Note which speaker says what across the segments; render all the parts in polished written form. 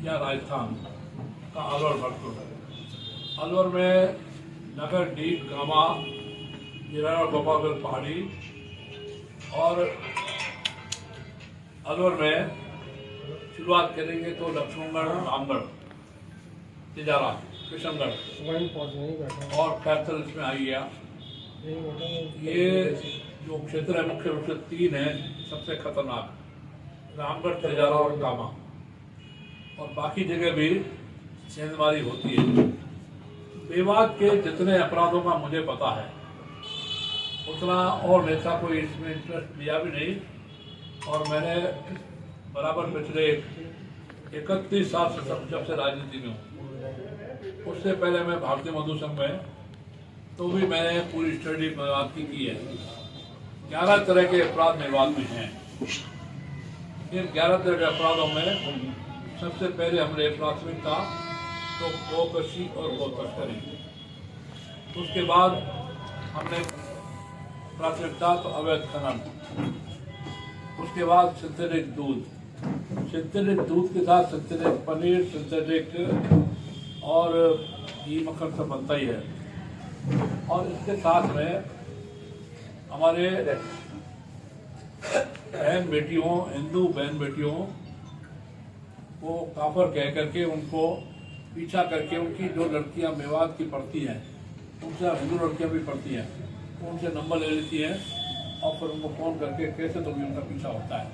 Speaker 1: या राजस्थान का अलवर भरतपुर। अलवर में नगर डी कामा जिला गोपालगंज पहाड़ी और अलवर में शुरुआत करेंगे तो लक्ष्मणगढ़, रामगढ़, तिजारा, किशनगढ़ और कैथल इसमें आई गया। ये जो क्षेत्र है मुख्य रूप से तीन है सबसे खतरनाक, रामगढ़, तिजारा और कामा, और बाकी जगह भी सेंधमारी होती है। मेवात के जितने अपराधों का मुझे पता है उतना और नेता कोई इसमें इंटरेस्ट लिया भी नहीं, और मैंने बराबर पिछले 31 साल से जब से राजनीति में हूँ, उससे पहले मैं भारतीय मजदूर संघ में तो भी मैंने पूरी स्टडी मेवात की है। 11 तरह के अपराध मेवात में हैं। इन 11 तरह के अपराधों में सबसे पहले हमने प्राथमिकता तो गोकशी और गो तस्करी, उसके बाद हमने प्राथमिकता तो अवैध खनन, उसके बाद सिंथेटिक दूध, सिंथेटिक दूध के साथ सिंथेटिक पनीर, सिंथेटिक और घी मक्खन सब बनता ही है। और इसके साथ में हमारे बहन बेटियों, हिंदू बहन बेटियों को काफर कह करके उनको पीछा करके उनकी जो लड़कियां मेवात की पढ़ती हैं, उनसे हिंदू लड़कियां भी पढ़ती हैं, उनसे नंबर ले लेती हैं और फिर उनको फ़ोन करके कैसे तो भी उनका पीछा होता है।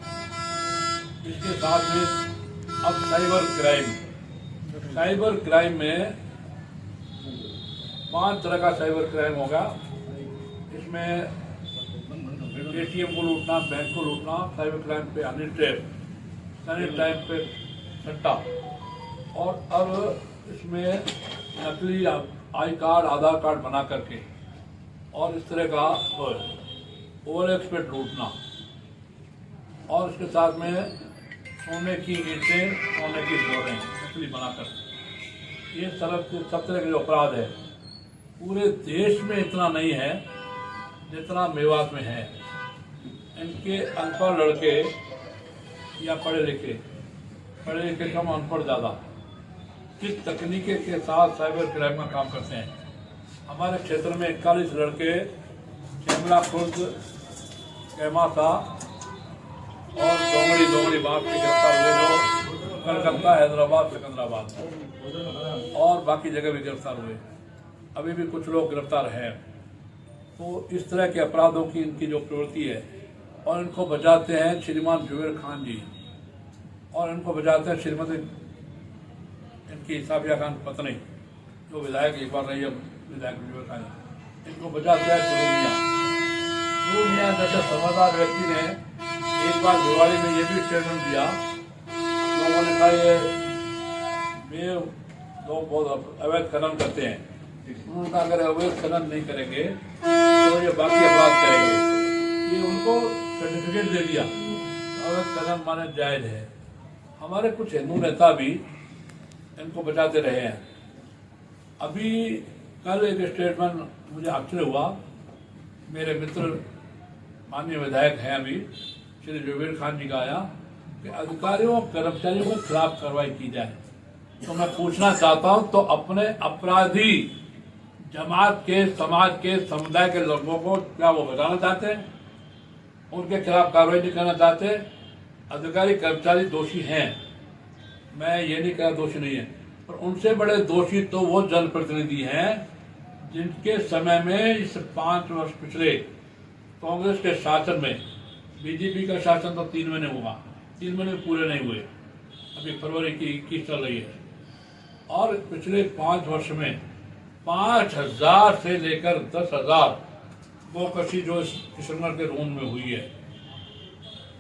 Speaker 1: इसके साथ में अब साइबर क्राइम में 5 तरह का साइबर क्राइम होगा। इसमें एटीएम को लूटना, बैंक को लूटना, साइबर क्राइम पे हनी ट्रैप, सनी टाइम पे सट्टा, और अब इसमें नकली आई कार्ड, आधार कार्ड बना करके और इस तरह का ओवरएक्स पे लूटना, और इसके साथ में सोने की ईंटें, सोने की बोरें नकली बनाकर, ये सब तरह के जो अपराध है पूरे देश में इतना नहीं है जितना मेवात में है। इनके अनपढ़ लड़के या पढ़े लिखे कम, अनपढ़ ज़्यादा, किस तकनीकी के साथ साइबर क्राइम का काम करते हैं। हमारे क्षेत्र में 41 लड़के शिमला, खुर्द, कैमासा और दोंगड़ी बाग से गिरफ्तार हुए, जो कलकत्ता, हैदराबाद, सिकंदराबाद और बाकी जगह भी गिरफ्तार हुए। अभी भी कुछ लोग गिरफ्तार हैं। तो इस तरह के अपराधों की इनकी जो प्रवृत्ति है, और इनको बचाते हैं श्रीमान जुबेर खान जी, और इनको बचाते हैं श्रीमती इनकी साफिया खान पत्नी, जो विधायक एक बार रही है, विधायक जुबेर खान, इनको बचाते हैं गुरु मियाँ जैसे समझदार व्यक्ति ने एक बार दिवाली में ये भी स्टेटमेंट दिया, लोगों ने कहा ये लोग बहुत अवैध खनन करते हैं। उन्होंने कहा अगर अवैध खनन नहीं करेंगे तो ये बाकी अपराध करेंगे। ये उनको सर्टिफिकेट दे दिया, अवैध खनन माने जायज है। हमारे कुछ हिंदू नेता भी इनको बचाते रहे हैं। अभी कल एक स्टेटमेंट मुझे आश्चर्य हुआ, मेरे मित्र माननीय विधायक हैं अभी श्री जुबेर खान जी का आया कि अधिकारियों कर्मचारियों के खिलाफ कार्रवाई की जाए। तो मैं पूछना चाहता हूं, तो अपने अपराधी जमात के, समाज के, समुदाय के लोगों को क्या वो बचाना चाहते हैं? उनके खिलाफ कार्रवाई नहीं करना चाहते? अधिकारी कर्मचारी दोषी हैं, मैं ये नहीं कह रहा दोषी नहीं है, पर उनसे बड़े दोषी तो वो जनप्रतिनिधि हैं जिनके समय में इस 5 वर्ष पिछले कांग्रेस के शासन में, बीजेपी का शासन तो 3 महीने हुआ, 3 महीने पूरे नहीं हुए, अभी फरवरी की 21 चल रही है, और पिछले 5 वर्ष में 5000 से लेकर 10,000 गोकशी जो किशनगढ़ के रोन में हुई है,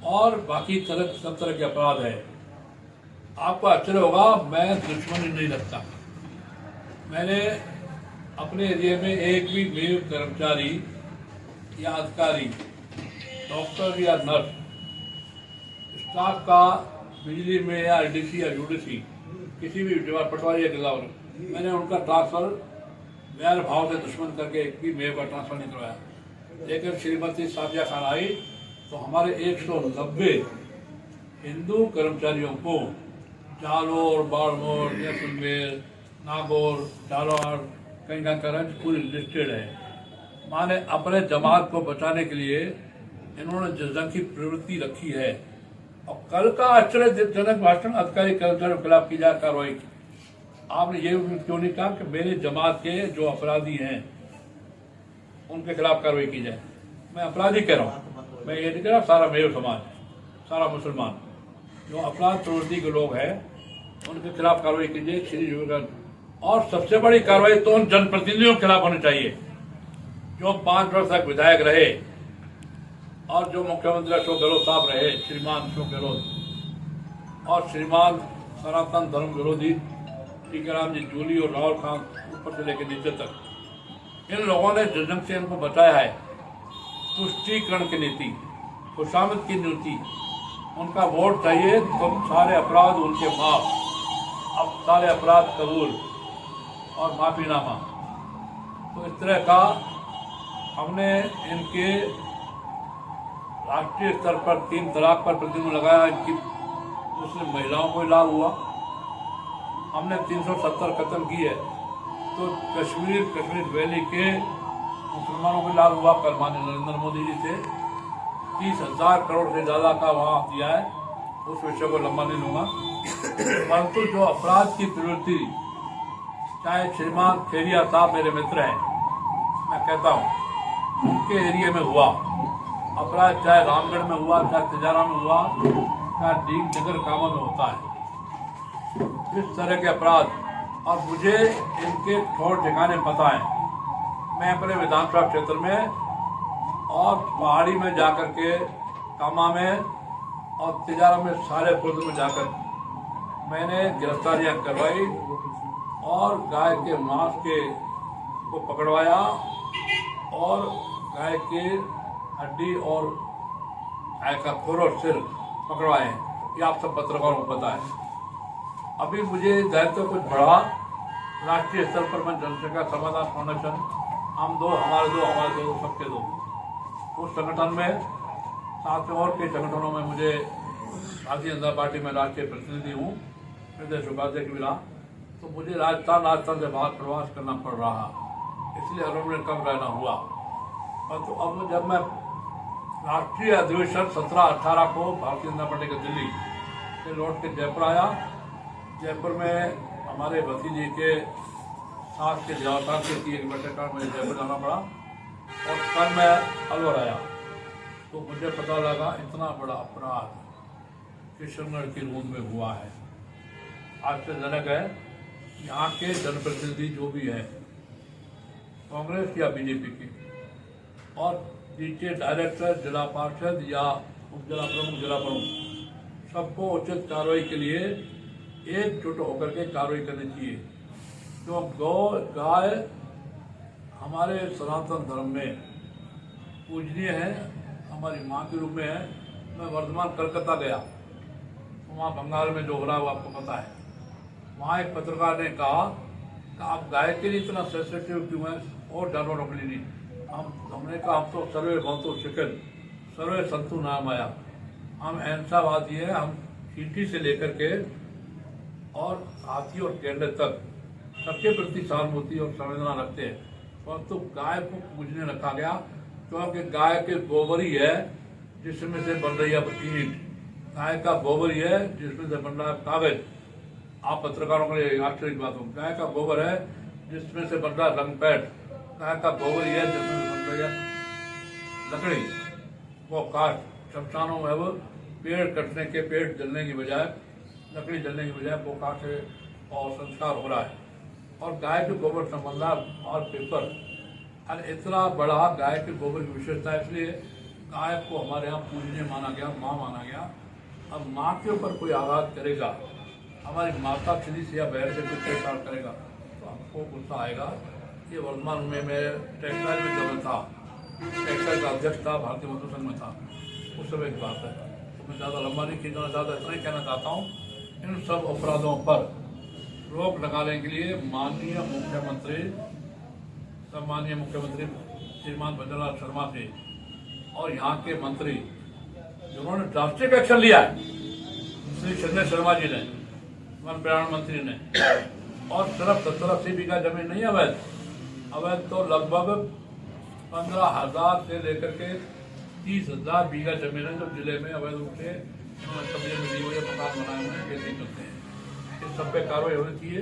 Speaker 1: और बाकी सब तरह के अपराध है। आपको आश्चर्य होगा, मैं दुश्मनी नहीं रखता। मैंने अपने एरिया में एक भी मेल कर्मचारी या अधिकारी, डॉक्टर या नर्स, स्टाफ का बिजली में या डीसी या यूडीसी किसी भी पटवारी या गिलावर, मैंने उनका ट्रांसफर वैर भाव से दुश्मन करके एक भी मेल का ट्रांसफर नहीं करवाया। लेकिन श्रीमती साफिया खान आई तो हमारे 190 हिंदू कर्मचारियों को जालोर, बाड़मेर, जैसलमेर, नागौर, जालौर, कहीं का करंज पूरी लिस्टेड है। माने अपने जमात को बचाने के लिए इन्होंने जिस जंग की प्रवृत्ति रखी है, और कल का आश्चर्यजनक भाषण अधिकारी कर्मचारियों के खिलाफ की जाए कार्रवाई। आपने ये क्यों नहीं कहा कि मेरे जमात के जो अपराधी हैं उनके खिलाफ कार्रवाई की जाए? मैं अपराधी कह रहा हूँ, मैं ये नहीं कह रहा सारा मेरे समाज, सारा मुसलमान जो अपराध प्रवृत्ति के लोग हैं उनके खिलाफ कार्रवाई कीजिए श्री विवेकानंद। और सबसे बड़ी कार्रवाई तो उन जनप्रतिनिधियों के खिलाफ होनी चाहिए जो 5 वर्ष तक विधायक रहे और जो मुख्यमंत्री अशोक गहलोत साहब रहे, श्रीमान अशोक गहलोत, और श्रीमान सनातन धर्म विरोधी टीकाराम जी जूली और राहुल खान ऊपर से लेकर नीचे तक। इन लोगों ने जिस ढंग से इनको बचाया है, तुष्टीकरण की नीति, खुशामद की नीति, उनका वोट चाहिए तो सारे अपराध उनके माफ, अब सारे अपराध कबूल और माफीनामा। तो इस तरह का हमने इनके राष्ट्रीय स्तर पर 3 तलाक पर प्रतिबंध लगाया, इनकी उससे महिलाओं को लाभ हुआ। हमने 370 खत्म की है, तो कश्मीर वैली के मुसलमानों को लाभ हुआ। कल माननीय नरेंद्र मोदी जी से 30,000 करोड़ से ज़्यादा का वहाँ दिया है, उस विषय को लंबा नहीं लूँगा। परंतु जो अपराध की प्रवृत्ति, चाहे श्रीमान खेरिया साहब मेरे मित्र हैं, मैं कहता हूँ उनके एरिया में हुआ अपराध, चाहे रामगढ़ में हुआ, चाहे तिजारा में हुआ, चाहे डीग नगर कामा में होता है इस तरह के अपराध, और मुझे इनके ठोर ठिकाने पता है। मैं अपने विधानसभा क्षेत्र में और पहाड़ी में जाकर के, कामा में और तिजारा में, सारे खुर्द में जाकर मैंने गिरफ्तारियां करवाई और गाय के मांस के को पकड़वाया और गाय के हड्डी और गाय का खुर और सिर पकड़वाए। ये आप सब पत्रकारों को पता है। अभी मुझे दायित्व कुछ बढ़ा, राष्ट्रीय स्तर पर मैं जनसंख्या समाधान फाउंडेशन, हम दो, हमारे दो, सबके दो, उस संगठन में, साथ में और कई संगठनों में मुझे भारतीय जनता पार्टी में राष्ट्रीय प्रतिनिधि हूँ, प्रदेश उपाध्यक्ष मिला, तो मुझे राजस्थान से बाहर प्रवास करना पड़ रहा, इसलिए अरुण में कम रहना हुआ। परंतु अब जब मैं राष्ट्रीय अधिवेशन 17-18 को भारतीय जनता पार्टी के दिल्ली से लौट के जयपुर आया, जयपुर में हमारे भतीजे के सास के देहावसान की एक बैठक का मुझे जयपुर जाना पड़ा, और कल मैं अलवर आया तो मुझे पता लगा इतना बड़ा अपराध किशनगढ़ की रूम में हुआ है। आश्चर्यजनक है। यहाँ के जनप्रतिनिधि जो भी हैं, कांग्रेस या बीजेपी के, और नीचे डायरेक्टर, जिला पार्षद या उप जिला प्रमुख, जिला प्रमुख, सबको उचित कार्रवाई के लिए एकजुट होकर के कार्रवाई करनी चाहिए। तो गाय हमारे सनातन धर्म में पूजनीय है, हमारी माँ के रूप में है। मैं वर्धमान कलकत्ता गया, तो वहाँ बंगाल में जो हो रहा है वो आपको पता है। वहाँ एक पत्रकार ने कहा कि आप गाय के लिए इतना सेंसिटिव क्यों है और जानवरों के लिए नहीं। हमने कहा हम तो सर्वे भवतु शिखर सर्वे संतु नाम आया, हम अहिंसावादी हैं। हम चींटी से लेकर के और हाथी और गेंडे तक सबके प्रति सहानुभूति और संवेदना रखते हैं, परंतु गाय को पूजने रखा गया क्योंकि गाय के गोबर ही है जिसमें से बन रही है ईंट, गाय का गोबर ही है जिसमें से बन रहा है कागज। आप पत्रकारों के लिए आश्चर्य की बात हो, गाय का गोबर है जिसमें से बन रहा है रंगपैठ, गाय का गोबर ही है जिसमें से बन रही है लकड़ी। वो काट शमशानों में वो पेड़ कटने के, पेड़ जलने की बजाय, लकड़ी जलने की बजाय वो काट और संस्कार हो रहा है। और गाय के गोबर संबंधा और पेपर, और इतना बड़ा गाय के गोबर की विशेषता है, इसलिए गाय को हमारे यहाँ पूजनीय माना गया, माँ माना गया। अब माँ के ऊपर कोई आघात करेगा, हमारी माता श्री से या बहन से कुछ छेड़छाड़ करेगा तो हमको गुस्सा आएगा। ये वर्तमान में मैं टेक्सटाइल में जब था, टेक्सटाइल का अध्यक्ष था, भारतीय मजदूर संघ में था, उस समय की बात है। तो मैं ज़्यादा लंबा नहीं खींचना चाहता, इतना ही कहना चाहता हूँ, इन सब अपराधों पर रोक लगाने के लिए माननीय मुख्यमंत्री, सम्मानीय मुख्यमंत्री श्रीमान भजनलाल शर्मा से और यहाँ के मंत्री जिन्होंने ड्रास्टिक एक्शन लिया है, श्री संजय शर्मा जी ने, प्रधानमंत्री ने, और सिर्फ 70-80 बीघा जमीन नहीं अवैध, अवैध तो लगभग 15,000 से लेकर के 30,000 बीघा जमीन है जो जिले में अवैध रूप से कब्जे में ली हुई मकान बनाए हुए हैं, कैसे करते हैं। इस सब पे कार्रवाई होनी चाहिए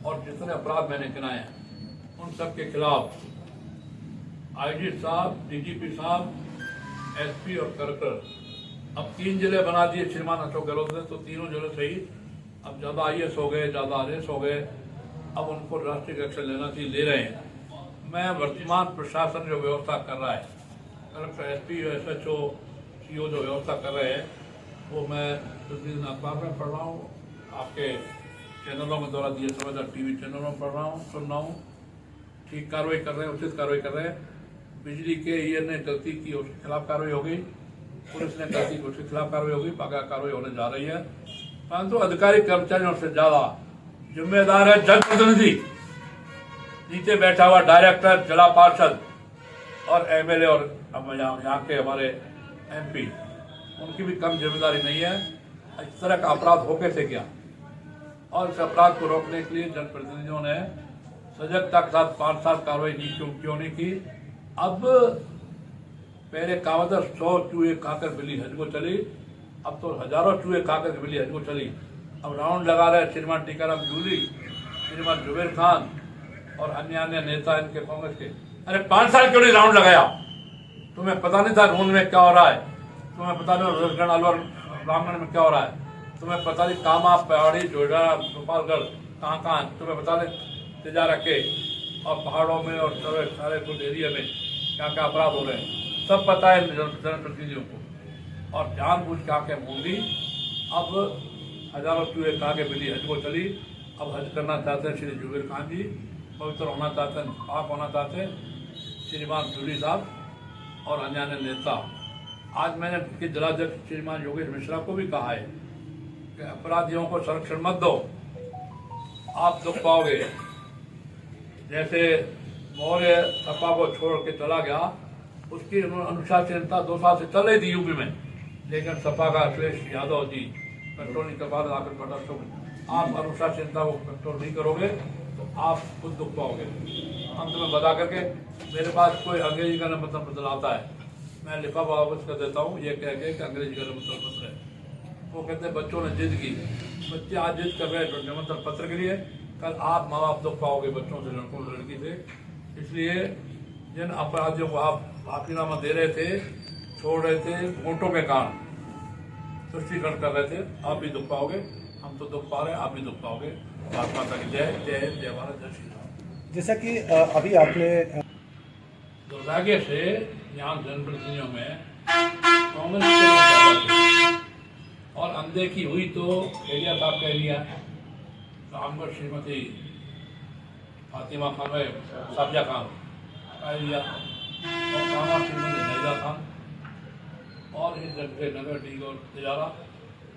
Speaker 1: और जितने अपराध मैंने गिनाए हैं उन सब के खिलाफ आईजी साहब, डीजीपी साहब, एसपी और कलेक्टर, अब 3 जिले बना दिए श्रीमान अशोक गहलोत ने, तो तीनों जिले सही अब ज़्यादा IAS हो गए, ज़्यादा RS हो गए, अब उनको राष्ट्रीय एक्शन लेना चाहिए, ले रहे हैं। मैं वर्तमान प्रशासन जो व्यवस्था कर रहा है, कलेक्टर, SP, SHO, CO जो व्यवस्था कर रहे हैं, वो मैं प्रतिदिन अखबार में पढ़ रहा हूँ, आपके चैनलों में द्वारा दिए समाचार TV चैनलों में पढ़ रहा हूँ, सुन रहा हूँ। ठीक कार्रवाई कर रहे हैं, उचित कार्रवाई कर रहे हैं। बिजली के ये ने गलती की, उसके खिलाफ कार्रवाई होगी, पुलिस ने गलती की, उसके खिलाफ कार्रवाई होगी, बाकायदा कार्रवाई होने जा रही है। परंतु अधिकारी कर्मचारियों से ज्यादा जिम्मेदार है जनप्रतिनिधि, नीचे बैठा हुआ डायरेक्टर, जिला पार्षद और MLA और यहाँ के हमारे MP, उनकी भी कम जिम्मेदारी नहीं है। इस तरह का अपराध हो कैसे गया, और इस अपराध को रोकने के लिए जनप्रतिनिधियों ने सजगता के साथ 5 साल कार्रवाई क्यों नहीं की। अब पहले कहावत 100 चूहे खाकर बिल्ली हज को चली, अब तो हजारों चूहे खाकर बिल्ली हज को चली। अब राउंड लगा रहे श्रीमान टीकाराम जूली, श्रीमान जुबेर खान और अन्य नेता इनके कांग्रेस के। अरे 5 साल क्यों नहीं राउंड लगाया? तुम्हें पता नहीं था रूंद में क्या हो रहा है? तुम्हें पता नहीं रसगढ़, अलवर, रामगढ़ में क्या हो रहा है? तुम्हें पता नहीं कामा, पहाड़ी, जोड़ा, गोपालगढ़, कहाँ तुम्हें पता नहीं तिजारा के और पहाड़ों में और सारे कुछ एरिया में क्या क्या अपराध हो रहे हैं, सब पता है जनप्रतिनिधियों को। और जानबूझ के आके मूंगी, अब हजारों चूहे खा के बिल्ली हज को चली। अब हज करना चाहते हैं श्री जुबेर खान जी, पवित्र होना चाहते हैं, पाक होना चाहते हैं श्रीमान जूली साहब और अन्य नेता। आज मैंने उनके जिलाध्यक्ष श्रीमान योगेश मिश्रा को भी कहा है कि अपराधियों को संरक्षण मत दो, आप दुख पाओगे। जैसे मौर्य सपा को छोड़ के चला गया, उसकी अनुशासनता 2 साल से चल रही थी यूपी में, लेकिन सपा का अखिलेश यादव जी कंट्रोल नहीं कर पा रहे, आकर पटा। आप अनुशासनता को कंट्रोल नहीं करोगे तो आप खुद दुख पाओगे। अंत में बता करके मेरे पास कोई अंग्रेजी का निमंत्रण पत्र आता है, मैं लिखा वापस कर देता हूँ, ये कह के कि अंग्रेजी का निमंत्रण पत्र है। वो कहते हैं बच्चों ने जिद की, बच्चे आज जिद कर रहे हैं निमंत्रण पत्र के लिए, कल आप माँ बाप दुख पाओगे बच्चों से, लड़कों लड़की से। इसलिए जिन अपराधियों को आप माफीनामा दे रहे थे, छोड़ रहे थे, वोटों के कारण तुष्टिकरण कर रहे थे, आप भी दुख पाओगे। हम तो दुख पा रहे हैं, आप भी दुख पाओगे। भारत माता की जय। जय हिंद, जय भारत, जय श्री राम।
Speaker 2: जैसा कि अभी आपने
Speaker 1: दुर्भाग्य से यहाँ जनप्रतिनिधियों में कांग्रेस के लोग ज्यादा थे और अनदेखी हुई तो खेलिया साहब कह लिया, रामगढ़ श्रीमती फातिमा खान, साबिया खान कह लिया, और कामा श्रीमती नैजा खान और इस जगह नगर डी और तिजारा,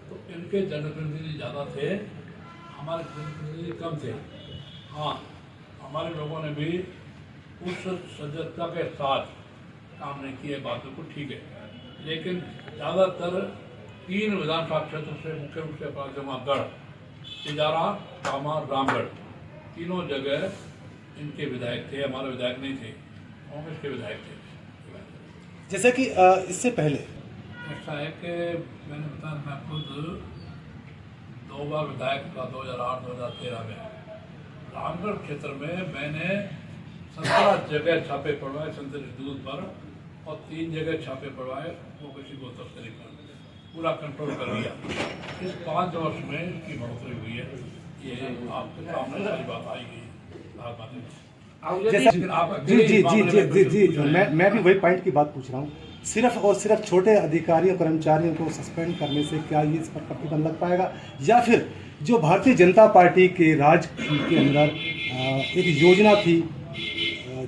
Speaker 1: तो इनके जनप्रतिनिधि ज़्यादा थे, हमारे जनप्रतिनिधि कम थे। हाँ, हमारे लोगों ने भी उस सजगता के साथ काम नहीं किए, बात बिल्कुल ठीक है, लेकिन ज़्यादातर 3 विधानसभा क्षेत्र से मुख्य रूप से गढ़, तिजारा, कामा, रामगढ़, तीनों जगह इनके विधायक थे, हमारे विधायक नहीं थे, कांग्रेस के विधायक थे।
Speaker 2: जैसे कि इससे पहले
Speaker 1: ऐसा है कि मैंने बताया, मैं खुद 2 बार विधायक था, 2008-2013 में। रामगढ़ क्षेत्र में मैंने 17 जगह छापे पड़वाए संतरित दूध पर और 3 जगह छापे पड़वाए वो किसी को तस्करी पर, पूरा कंट्रोल कर लिया। इस 5 वर्ष में इसकी बढ़ोतरी हुई है, ये आपके सामने सारी बात आई गई।
Speaker 2: जी, मैं भी वही पॉइंट की बात पूछ रहा हूँ। सिर्फ और सिर्फ छोटे अधिकारियों कर्मचारियों को सस्पेंड करने से क्या ये इस पर प्रतिबंध लग पाएगा, या फिर जो भारतीय जनता पार्टी के राज के अंदर एक योजना थी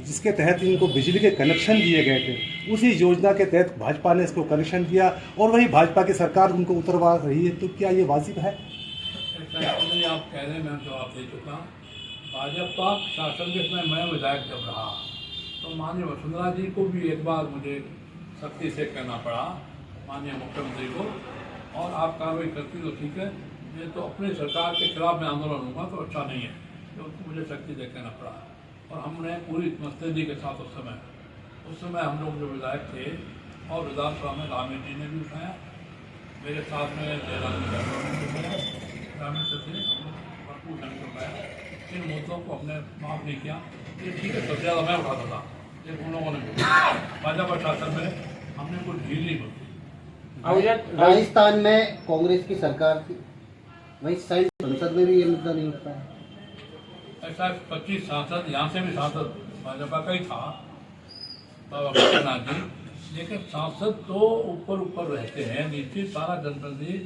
Speaker 2: जिसके तहत इनको बिजली के कनेक्शन दिए गए थे, उसी योजना के तहत भाजपा ने इसको कनेक्शन दिया और वही भाजपा की सरकार उनको उतरवा रही है, तो क्या ये वाजिब है?
Speaker 1: आप कह रहे हैं, मैं जवाब दे चुका। भाजपा शासन के समय मैं विधायक जब रहा तो माननीय वसुंधरा जी को भी एक बार मुझे सख्ती से कहना पड़ा, माननीय मुख्यमंत्री को, और आप कार्रवाई करती तो ठीक है, ये तो अपनी सरकार के खिलाफ में आंदोलन होगा तो अच्छा नहीं है, क्योंकि मुझे शक्ति देख देना पड़ा। और हमने पूरी मुस्तैदी के साथ उस समय हम लोग जो विधायक थे और विधानसभा में रामी जी ने भी उठाया, मेरे साथ में जयराम जी ने भी उठाया, ग्रामीण से थे, हम लोग भरपूर ढंग से उठाया। इन मुद्दों को हमने माफ नहीं किया। ये ठीक है, सबसे ज़्यादा मैं उठाता था, लेकिन उन लोगों ने भाजपा शासन में हमने कुछ ढील नहीं बरती।
Speaker 3: राजस्थान में कांग्रेस की सरकार थी, वहीं संसद में भी ये मुद्दा नहीं उठता है।
Speaker 1: ऐसा 25 सांसद, यहाँ से भी सांसद भाजपा का ही था बाबा विश्वनाथ जी, लेकिन सांसद तो ऊपर रहते हैं, नीचे सारा जनप्रतिनिधि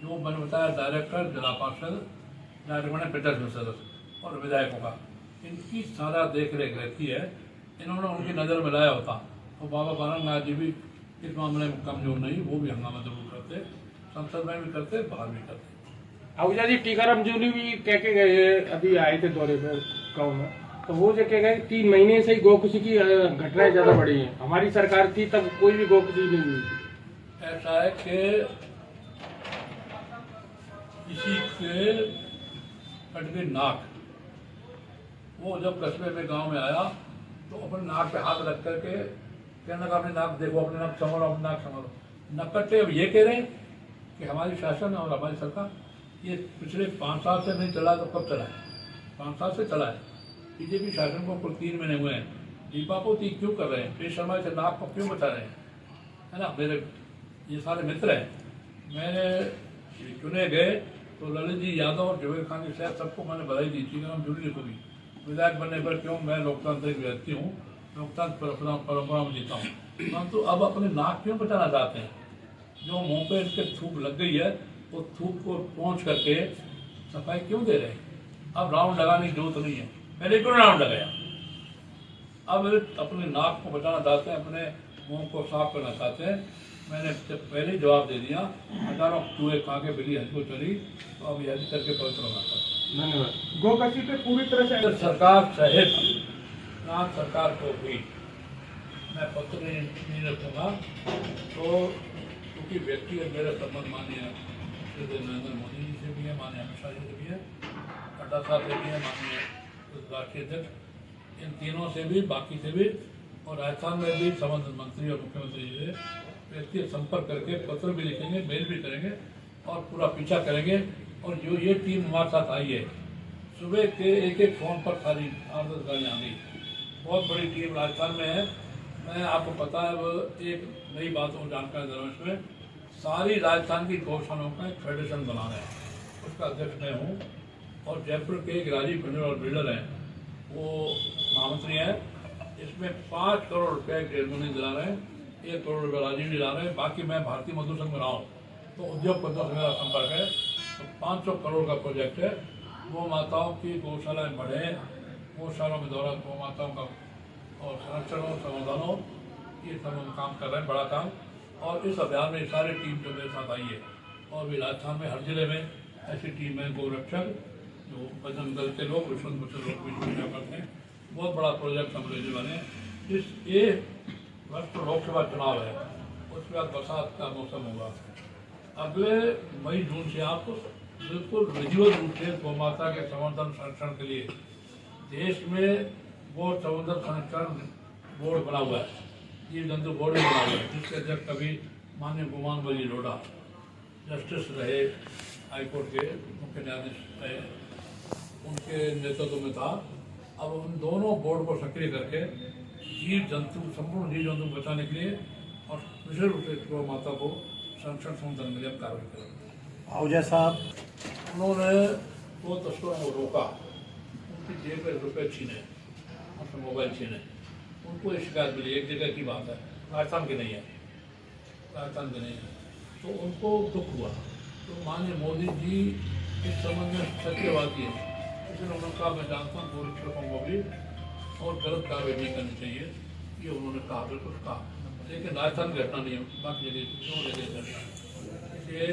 Speaker 1: जो मैंने बताया डायरेक्टर, जिला पार्षद, डायरेक्टर पचास सदस्य और विधायकों का, इनकी सारा देख रेख रहती है। इन्होंने उनकी नज़र में लाया होता तो बाबा बालकनाथ जी भी इस मामले में कमजोर नहीं, वो भी हंगामा जरूर करते, संसद में भी करते, बाहर भी करते।
Speaker 4: आहूजा जी, टीकाराम जूली भी कह के गए, अभी आए थे दौरे पर गाँव में, तो वो जो कह गए 3 महीने से ही गोकुशी की घटनाएं ज्यादा बढ़ी हैं। हमारी सरकार थी तब कोई भी गोकुशी नहीं हुई।
Speaker 1: ऐसा है कि किसी के कट गई नाक, वो जब कस्बे में गांव में आया तो अपने नाक पे हाथ रख करके कहने लगा अपनी नाक देखो, अपनी नाक संभालो, अपनी नाक संभालो। नकट्टे अब ये कह रहे हैं कि हमारी शासन और हमारी सरकार ये पिछले 5 साल से नहीं चला तो कब चला है? 5 साल से चला है। बीजेपी शासन को कुल 3 महीने हुए हैं। दीपापोती क्यों कर रहे हैं? पी शर्मा से नाक को क्यों बचा रहे हैं? है ना, मेरे ये सारे मित्र हैं। मैंने चुने गए तो ललित जी यादव और जुबेर खान जी साहब सबको मैंने बधाई दी थी, हम जूली को भी विधायक बनने पर, क्यों मैं लोकतांत्रिक व्यक्ति हूँ, लोकतंत्र परंपरा में जीता हूँ, परंतु अब अपने नाक क्यों बचाना चाहते हैं? जो मुंह पे इनके थूक लग गई है वो थूक को पहुँच करके सफाई क्यों दे रहे हैं? अब राउंड लगाने की जरूरत नहीं है, पहले क्यों राउंड लगाया? अब अपने नाक को बचाना चाहते हैं, अपने मुंह को साफ करना चाहते हैं। मैंने पहले ही जवाब दे दिया, हजारों चूहे खा के बिल्ली हज को चली, तो अब यह करके पवित्र होना था।
Speaker 4: धन्यवाद। गोकुशी पे पूरी तरह से
Speaker 1: सरकार सहित राज्य सरकार को भी मैं पत्र नहीं रखूँगा, तो क्योंकि व्यक्तिगत मेरा संबंध माननीय नरेंद्र मोदी जी से भी है, माननीय अमित शाह जी से भी है, नड्डा साहब से भी है, माननीय राष्ट्रीय अध्यक्ष, इन तीनों से भी, बाकी से भी, और राजस्थान में भी संबंधित मंत्री और मुख्यमंत्री जी से व्यक्तिगत संपर्क करके पत्र भी लिखेंगे, मेल भी करेंगे और पूरा पीछा करेंगे। और जो ये टीम हमारे साथ आई है, सुबह के एक फ़ोन पर सारी 8-10 गाड़ियाँ आ गई, बहुत बड़ी टीम राजस्थान में है। मैं आपको पता है वो एक नई बात और जानकारी दे रहा हूँ, इसमें सारी राजस्थान की गौशालाओं का एक फेडरेशन बना रहे हैं, उसका अध्यक्ष मैं हूँ। और जयपुर के एक राजीव खंडर और बिल्डर हैं, वो महामंत्री हैं। इसमें 5 करोड़ रुपये जेलमनी दिला रहे हैं, 1 करोड़ रुपये राजीव दिला रहे हैं, बाकी मैं भारतीय मजदूर संघ में रहा हूँ तो उद्योगपतियों से मेरा संपर्क है। तो 500 करोड़ का प्रोजेक्ट है। गौ माताओं की गौशालाएँ बढ़े, गौशालाओं में दौरा गौ माताओं का और संरक्षण हो, समाधान हो, ये सब हम काम कर रहे हैं, बड़ा काम। और इस अभियान में सारी टीम जो मेरे साथ आई है, और भी राजस्थान में हर जिले में ऐसी टीम है, गोरक्षक जो बजरंग दल के लोग, विश्वंत लोग भी पूजा करते हैं। बहुत बड़ा प्रोजेक्ट हम लेने वाले हैं। ये वर्ष तो लोकसभा चुनाव है, उसके बाद बरसात का मौसम होगा। अगले मई जून से आपको बिल्कुल विजुअल रूप से गौ माता के संवर्धन संरक्षण के लिए देश में गौ संवर्धन संरक्षण बोर्ड बना हुआ है, जीव जंतु बोर्ड भी बना हुआ है, जिसके अध्यक्ष कभी माननीय गुमान वली लोढ़ा जस्टिस रहे, हाईकोर्ट के मुख्य न्यायाधीश रहे, उनके नेतृत्व में था। अब उन दोनों बोर्ड को सक्रिय करके जीव जंतु, संपूर्ण जीव जंतु बचाने के लिए और विशेष रूप से गौ माता को संरक्षण संवर्धन के लिए कार्रवाई करेंगे।
Speaker 2: आहूजा साहब,
Speaker 1: उन्होंने 2 तस्करों को रोका, उनकी जेब में रुपये छीने, उनसे मोबाइल छीने, उनको ये शिकायत मिली। एक जगह की बात है, राजस्थान की नहीं है, राजस्थान की नहीं है, तो उनको दुख हुआ। तो माननीय मोदी जी इस संबंध में सत्यवादी है, इसलिए उन्होंने कहा मैं जानता हूँ गोरक्षकों को भी और गलत कार्रवाई नहीं करनी चाहिए, ये उन्होंने कहा, बिल्कुल कहा। लेकिन राजस्थान की घटना नहीं है, बाकी जगह घटना है। इसलिए